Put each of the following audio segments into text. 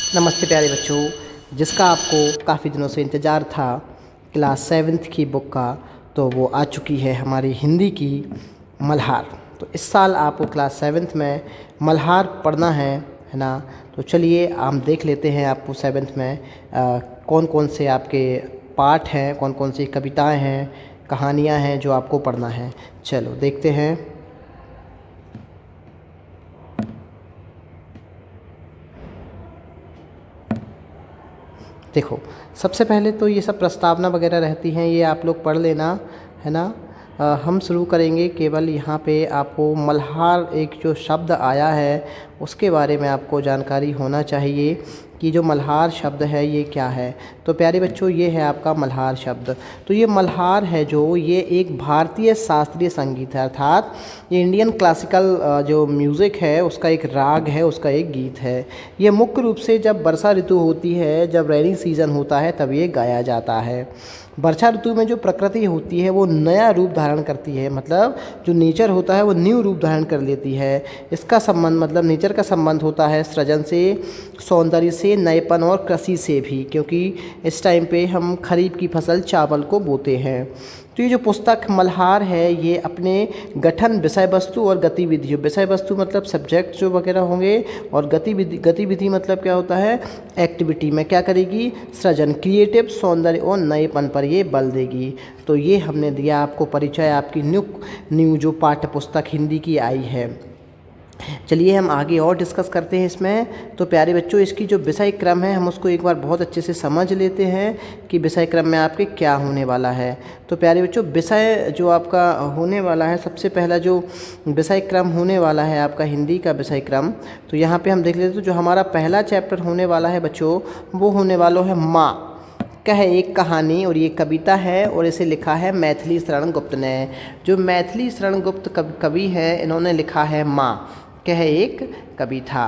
नमस्ते प्यारे बच्चों, जिसका आपको काफ़ी दिनों से इंतज़ार था क्लास 7th की बुक का, तो वो आ चुकी है हमारी हिंदी की मल्हार। तो इस साल आपको क्लास 7th में मल्हार पढ़ना है ना। तो चलिए हम देख लेते हैं आपको 7th में कौन कौन से आपके पाठ हैं, कौन कौन सी कविताएं हैं, कहानियां हैं जो आपको पढ़ना है। चलो देखते हैं। देखो, सबसे पहले तो ये सब प्रस्तावना वगैरह रहती हैं, ये आप लोग पढ़ लेना, है ना। हम शुरू करेंगे। केवल यहाँ पे आपको मल्हार एक जो शब्द आया है उसके बारे में आपको जानकारी होना चाहिए कि जो मल्हार शब्द है ये क्या है। तो प्यारे बच्चों, ये है आपका मल्हार शब्द। तो ये मल्हार है जो ये एक भारतीय शास्त्रीय संगीत है, अर्थात ये इंडियन क्लासिकल जो म्यूज़िक है उसका एक राग है, उसका एक गीत है। ये मुख्य रूप से जब वर्षा ऋतु होती है, जब रेनी सीज़न होता है, तब ये गाया जाता है। वर्षा ऋतु में जो प्रकृति होती है वो नया रूप धारण करती है, मतलब जो नेचर होता है वो न्यू रूप धारण कर लेती है। इसका संबंध मतलब नेचर का संबंध होता है सृजन से, सौंदर्य से, नएपन और कृषि से भी, क्योंकि इस टाइम पे हम खरीफ की फसल चावल को बोते हैं। तो ये जो पुस्तक मल्हार है ये अपने गठन, विषय वस्तु और गतिविधियों, विषय वस्तु मतलब सब्जेक्ट जो वगैरह होंगे, और गतिविधि मतलब क्या होता है, एक्टिविटी में क्या करेगी, सृजन, क्रिएटिव, सौंदर्य और नएपन पर ये बल देगी। तो ये हमने दिया आपको परिचय, आपकी न्यू जो पाठ्य पुस्तक हिंदी की आई है। चलिए हम आगे और डिस्कस करते हैं इसमें। तो प्यारे बच्चों, इसकी जो विषय क्रम है हम उसको एक बार बहुत अच्छे से समझ लेते हैं कि विषय क्रम में आपके क्या होने वाला है। तो प्यारे बच्चों, विषय जो आपका होने वाला है, सबसे पहला जो विषय क्रम होने वाला है आपका हिंदी का विषय क्रम, तो यहाँ पे हम देख लेते हैं। तो जो हमारा पहला चैप्टर होने वाला है बच्चों, वो होने वाला है माँ कह एक कहानी, और ये कविता है और इसे लिखा है मैथिली शरण गुप्त ने। जो मैथिली शरण गुप्त कवि है, इन्होंने लिखा है माँ कह एक कविता।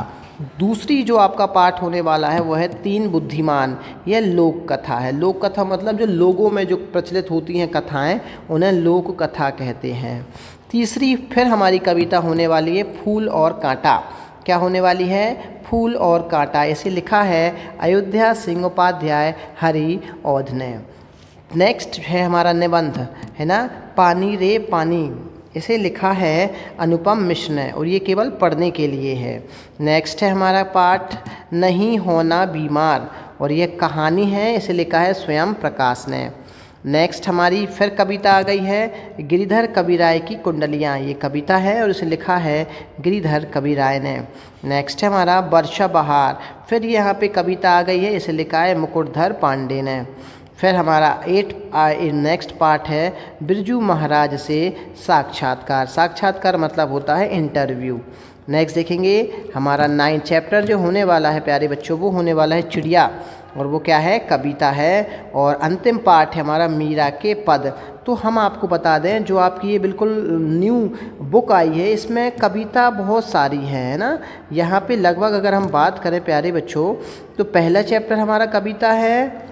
दूसरी जो आपका पाठ होने वाला है वो है तीन बुद्धिमान। यह लोक कथा है। लोक कथा मतलब जो लोगों में जो प्रचलित होती हैं कथाएं, उन्हें लोक कथा कहते हैं। तीसरी फिर हमारी कविता होने वाली है फूल और कांटा। क्या होने वाली है, फूल और कांटा। इसे लिखा है अयोध्या सिंह उपाध्याय हरि औध ने। नेक्स्ट है हमारा निबंध, है ना, पानी रे पानी। इसे लिखा है अनुपम मिश्र ने, और ये केवल पढ़ने के लिए है। नेक्स्ट है हमारा पाठ नहीं होना बीमार, और ये कहानी है, इसे लिखा है स्वयं प्रकाश ने। नेक्स्ट हमारी फिर कविता आ गई है गिरिधर कविराय की कुंडलियाँ। ये कविता है और इसे लिखा है गिरिधर कविराय ने। नेक्स्ट है हमारा वर्षा बहार। फिर यहाँ पे कविता आ गई है, इसे लिखा है मुकुटधर पांडे ने। फिर हमारा नेक्स्ट पार्ट है बिरजू महाराज से साक्षात्कार। साक्षात्कार मतलब होता है इंटरव्यू। नेक्स्ट देखेंगे हमारा 9th चैप्टर जो होने वाला है प्यारे बच्चों, वो होने वाला है चिड़िया, और वो क्या है, कविता है। और अंतिम पार्ट है हमारा मीरा के पद। तो हम आपको बता दें, जो आपकी ये बिल्कुल न्यू बुक आई है, इसमें कविता बहुत सारी है ना। यहाँ पे लगभग अगर हम बात करें प्यारे बच्चों, तो पहला चैप्टर हमारा कविता है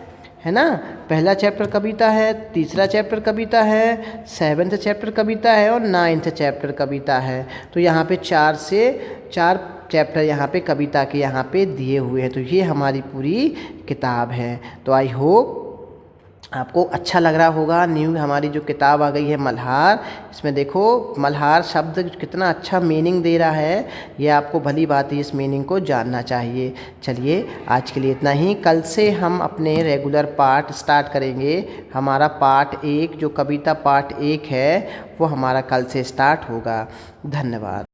ना, पहला चैप्टर कविता है, तीसरा चैप्टर कविता है, 7th चैप्टर कविता है, और 9th चैप्टर कविता है। तो यहाँ पे 4 से 4 चैप्टर यहाँ पे कविता के यहाँ पे दिए हुए हैं। तो ये हमारी पूरी किताब है। तो आई होप आपको अच्छा लग रहा होगा। न्यू हमारी जो किताब आ गई है मल्हार, इसमें देखो मल्हार शब्द कितना अच्छा मीनिंग दे रहा है, ये आपको भली बात है इस मीनिंग को जानना चाहिए। चलिए आज के लिए इतना ही। कल से हम अपने रेगुलर पार्ट स्टार्ट करेंगे। हमारा पार्ट 1 जो कविता पार्ट 1 है वो हमारा कल से स्टार्ट होगा। धन्यवाद।